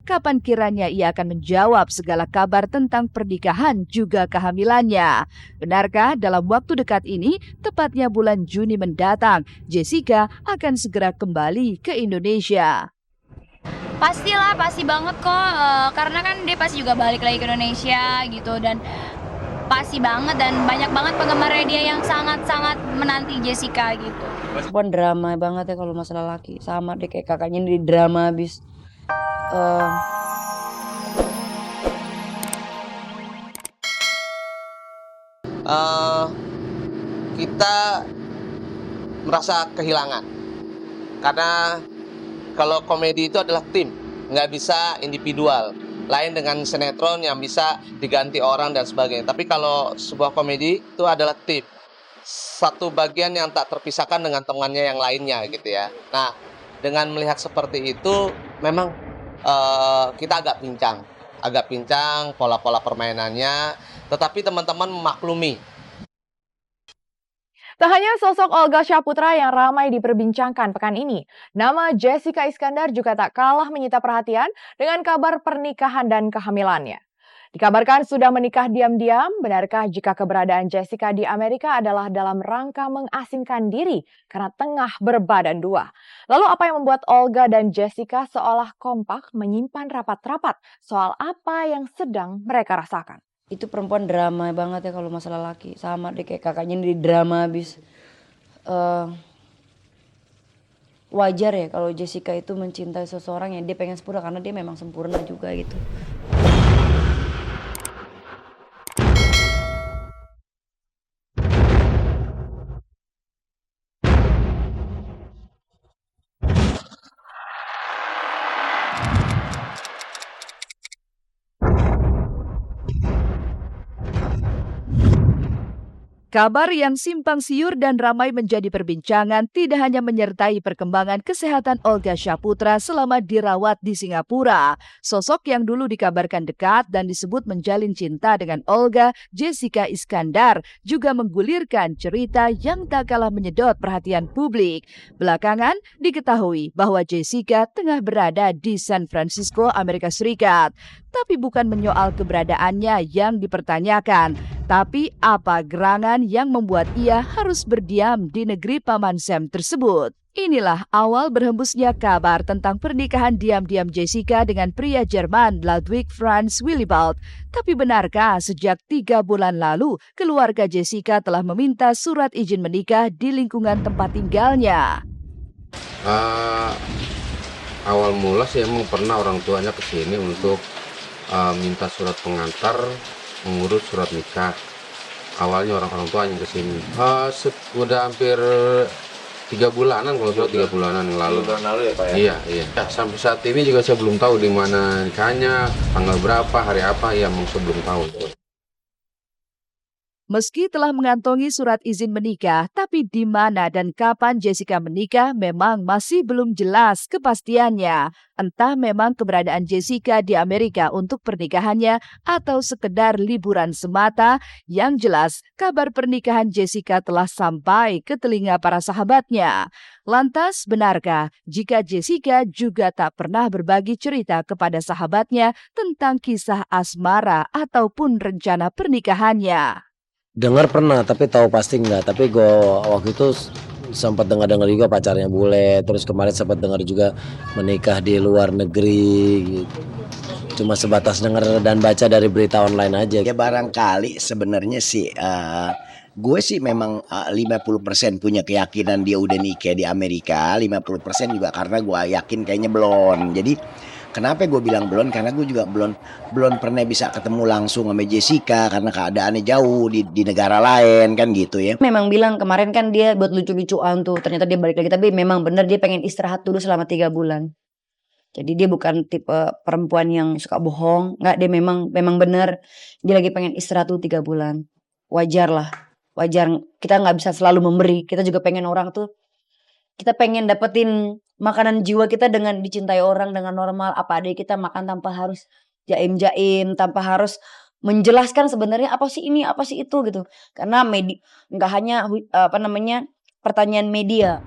kapan kiranya ia akan menjawab segala kabar tentang pernikahan juga kehamilannya. Benarkah dalam waktu dekat ini, tepatnya bulan Juni mendatang, Jessica akan segera kembali ke Indonesia? Pastilah, pasti banget kok, karena kan dia pasti juga balik lagi ke Indonesia gitu, dan pasti banget dan banyak banget penggemarnya dia yang sangat-sangat menanti Jessica gitu. Perempuan drama banget ya kalau masalah laki, sama deh kayak kakaknya ini di drama habis. Kita merasa kehilangan karena kalau komedi itu adalah tim, nggak bisa individual. Lain dengan sinetron yang bisa diganti orang dan sebagainya. Tapi kalau sebuah komedi itu adalah tim, satu bagian yang tak terpisahkan dengan temannya yang lainnya gitu ya. Nah, dengan melihat seperti itu, memang kita agak pincang pola-pola permainannya. Tetapi teman-teman memaklumi. Tak hanya sosok Olga Syahputra yang ramai diperbincangkan pekan ini, nama Jessica Iskandar juga tak kalah menyita perhatian dengan kabar pernikahan dan kehamilannya. Dikabarkan sudah menikah diam-diam, benarkah jika keberadaan Jessica di Amerika adalah dalam rangka mengasingkan diri karena tengah berbadan dua? Lalu apa yang membuat Olga dan Jessica seolah kompak menyimpan rapat-rapat soal apa yang sedang mereka rasakan? Itu perempuan drama banget ya kalau masalah laki, sama deh kayak kakaknya ini di drama habis. Wajar ya kalau Jessica itu mencintai seseorang yang dia pengen sempurna karena dia memang sempurna juga gitu. Kabar yang simpang siur dan ramai menjadi perbincangan tidak hanya menyertai perkembangan kesehatan Olga Syahputra selama dirawat di Singapura. Sosok yang dulu dikabarkan dekat dan disebut menjalin cinta dengan Olga, Jessica Iskandar, juga menggulirkan cerita yang tak kalah menyedot perhatian publik. Belakangan diketahui bahwa Jessica tengah berada di San Francisco, Amerika Serikat. Tapi bukan menyoal keberadaannya yang dipertanyakan, tapi apa gerangan yang membuat ia harus berdiam di negeri Paman Sam tersebut. Inilah awal berhembusnya kabar tentang pernikahan diam-diam Jessica dengan pria Jerman Ludwig Franz Willibald. Tapi benarkah sejak 3 bulan lalu keluarga Jessica telah meminta surat izin menikah di lingkungan tempat tinggalnya? Awal mula sih emang pernah orang tuanya kesini untuk minta surat pengantar, mengurus surat nikah. Awalnya orang tuanya kesini. Udah hampir 3 bulanan kalau sudah 3 bulanan yang lalu. 3 bulan lalu ya Pak ya? Iya. Sampai saat ini juga saya belum tahu di mana nikahnya, tanggal berapa, hari apa, ya saya belum tahu. Meski telah mengantongi surat izin menikah, tapi di mana dan kapan Jessica menikah memang masih belum jelas kepastiannya. Entah memang keberadaan Jessica di Amerika untuk pernikahannya atau sekedar liburan semata, yang jelas kabar pernikahan Jessica telah sampai ke telinga para sahabatnya. Lantas benarkah jika Jessica juga tak pernah berbagi cerita kepada sahabatnya tentang kisah asmara ataupun rencana pernikahannya? Dengar pernah, tapi tahu pasti enggak. Tapi gue waktu itu sempat dengar juga pacarnya bule. Terus kemarin sempat dengar juga menikah di luar negeri gitu. Cuma sebatas dengar dan baca dari berita online aja. Ya barangkali sebenarnya sih gue sih memang 50% punya keyakinan dia udah nikah di Amerika, 50% juga karena gue yakin kayaknya belum. Jadi kenapa gue bilang belum? Karena gue juga belum pernah bisa ketemu langsung sama Jessica karena keadaannya jauh di negara lain kan gitu ya. Memang bilang kemarin kan dia buat lucu-lucuan tuh, ternyata dia balik lagi. Tapi memang benar dia pengen istirahat dulu selama 3 bulan. Jadi dia bukan tipe perempuan yang suka bohong. Enggak, dia memang benar dia lagi pengen istirahat dulu 3 bulan. Wajar lah, wajar. Kita nggak bisa selalu memberi. Kita juga pengen orang tuh, kita pengen dapetin makanan jiwa kita dengan dicintai orang dengan normal. Apa adanya kita makan tanpa harus jaim-jaim, tanpa harus menjelaskan sebenarnya apa sih ini, apa sih itu gitu. Karena nggak hanya pertanyaan media.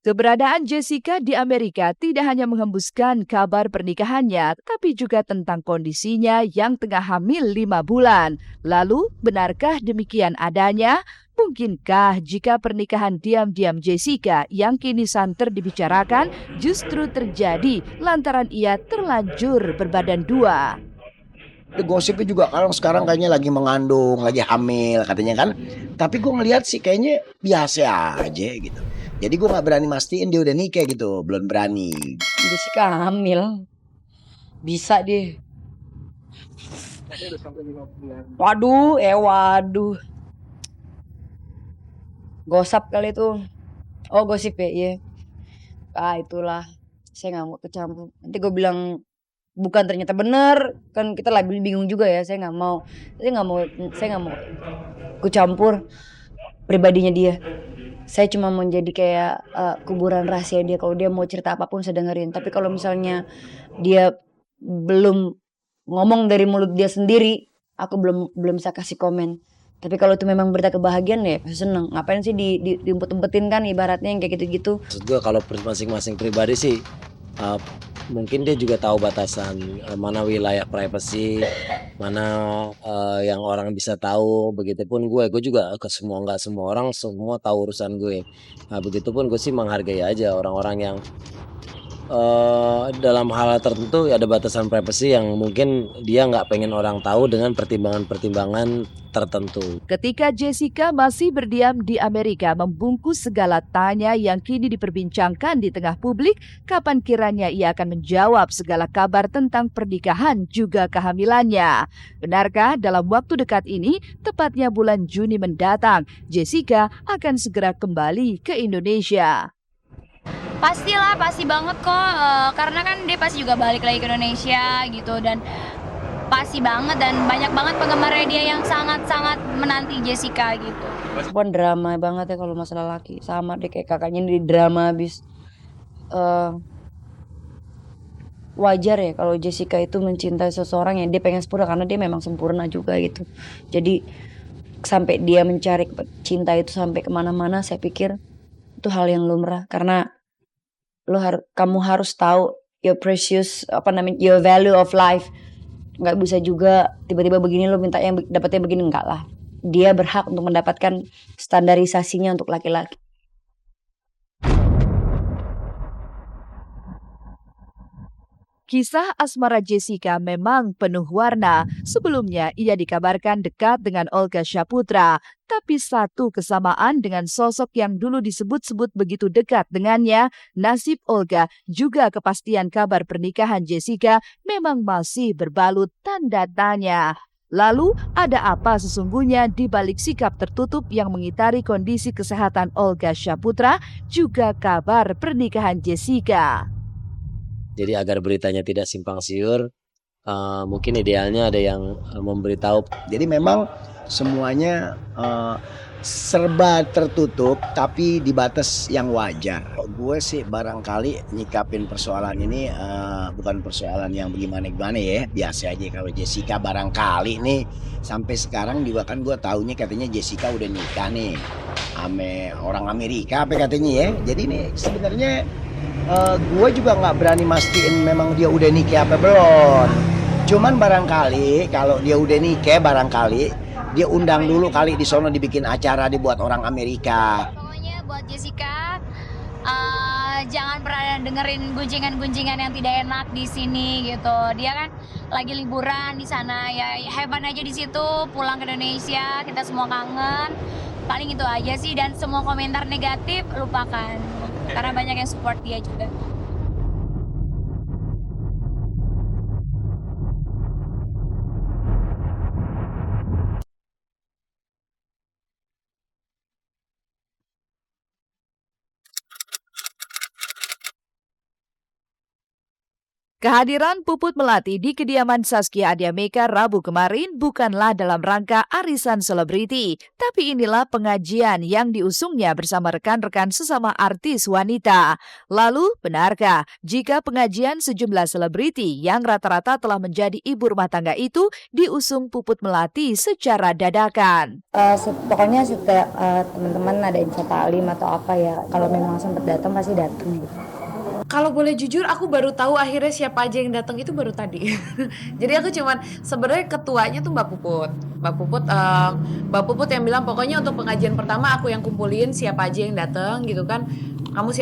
Keberadaan Jessica di Amerika tidak hanya menghembuskan kabar pernikahannya, tapi juga tentang kondisinya yang tengah hamil 5 bulan. Lalu, benarkah demikian adanya? Mungkinkah jika pernikahan diam-diam Jessica yang kini santer dibicarakan justru terjadi lantaran ia terlanjur berbadan dua? Gosipnya juga kalau sekarang kayaknya lagi mengandung, lagi hamil katanya kan. Tapi gue ngeliat sih kayaknya biasa aja gitu. Jadi gue nggak berani mastiin dia udah nikah gitu, belum berani. Jessica hamil. Bisa deh. Waduh. Gosip kali itu. Oh, gosip ya, iya. Itulah. Saya nggak mau kecampur. Nanti gue bilang bukan ternyata benar. Kan kita lagi bingung juga ya. Saya nggak mau kucampur pribadinya dia. Saya cuma mau jadi kayak kuburan rahasia dia. Kalau dia mau cerita apapun saya dengerin. Tapi kalau misalnya dia belum ngomong dari mulut dia sendiri, aku belum bisa kasih komen. Tapi kalau itu memang berita kebahagiaan ya pasti seneng. Ngapain sih diumpet-umpetin kan ibaratnya yang kayak gitu-gitu. Maksud gue kalau masing-masing pribadi sih mungkin dia juga tahu batasan mana wilayah privacy, mana yang orang bisa tahu. Begitupun gue juga nggak semua orang semua tahu urusan gue. Nah, begitupun gue sih menghargai aja orang-orang yang dalam hal tertentu ada batasan privasi yang mungkin dia nggak pengen orang tahu dengan pertimbangan-pertimbangan tertentu. Ketika Jessica masih berdiam di Amerika membungkus segala tanya yang kini diperbincangkan di tengah publik, kapan kiranya ia akan menjawab segala kabar tentang pernikahan juga kehamilannya? Benarkah dalam waktu dekat ini, tepatnya bulan Juni mendatang, Jessica akan segera kembali ke Indonesia? Pastilah, pasti banget kok, karena kan dia pasti juga balik lagi ke Indonesia gitu, dan pasti banget dan banyak banget penggemarnya dia yang sangat-sangat menanti Jessica gitu. Perempuan drama banget ya kalau masalah laki. Sama deh kayak kakaknya di drama habis. Wajar ya kalau Jessica itu mencintai seseorang yang dia pengen sempurna karena dia memang sempurna juga gitu. Jadi sampai dia mencari cinta itu sampai kemana-mana, saya pikir itu hal yang lumrah karena kamu harus tahu your precious your value of life. Nggak bisa juga tiba-tiba begini lo minta yang dapatnya begini, enggak lah. Dia berhak untuk mendapatkan standarisasinya untuk laki-laki. Kisah asmara Jessica memang penuh warna. Sebelumnya ia dikabarkan dekat dengan Olga Syaputra. Tapi satu kesamaan dengan sosok yang dulu disebut-sebut begitu dekat dengannya, nasib Olga juga kepastian kabar pernikahan Jessica memang masih berbalut tanda tanya. Lalu ada apa sesungguhnya di balik sikap tertutup yang mengitari kondisi kesehatan Olga Syaputra juga kabar pernikahan Jessica? Jadi agar beritanya tidak simpang siur, mungkin idealnya ada yang memberitahu. Jadi memang semuanya serba tertutup tapi di batas yang wajar. Gue sih barangkali nyikapin persoalan ini bukan persoalan yang bagaimana ya. Biasa aja kalau Jessica barangkali nih sampai sekarang juga kan gue taunya katanya Jessica udah nikah nih sama orang Amerika apa katanya ya. Jadi nih sebenarnya gue juga nggak berani mastiin memang dia udah nikah apa belum. Cuman barangkali kalau dia udah nikah barangkali dia undang dulu kali di sono dibikin acara dibuat orang Amerika. Pokoknya buat Jessica jangan pernah dengerin gunjingan-gunjingan yang tidak enak di sini gitu. Dia kan lagi liburan di sana ya, have fun aja di situ, pulang ke Indonesia, kita semua kangen. Paling itu aja sih, dan semua komentar negatif lupakan. Karena banyak yang support dia juga. Kehadiran Puput Melati di kediaman Zaskia Adiameka Rabu kemarin bukanlah dalam rangka arisan selebriti, tapi inilah pengajian yang diusungnya bersama rekan-rekan sesama artis wanita. Lalu, benarkah jika pengajian sejumlah selebriti yang rata-rata telah menjadi ibu rumah tangga itu diusung Puput Melati secara dadakan? Pokoknya setiap teman-teman ada info taklim atau apa ya, kalau memang sempat datang pasti datang gitu. Kalau boleh jujur, aku baru tahu akhirnya siapa aja yang datang itu baru tadi. Jadi aku cuman sebenarnya ketuanya tuh Mbak Puput yang bilang pokoknya untuk pengajian pertama aku yang kumpulin siapa aja yang datang gitu kan. Kamu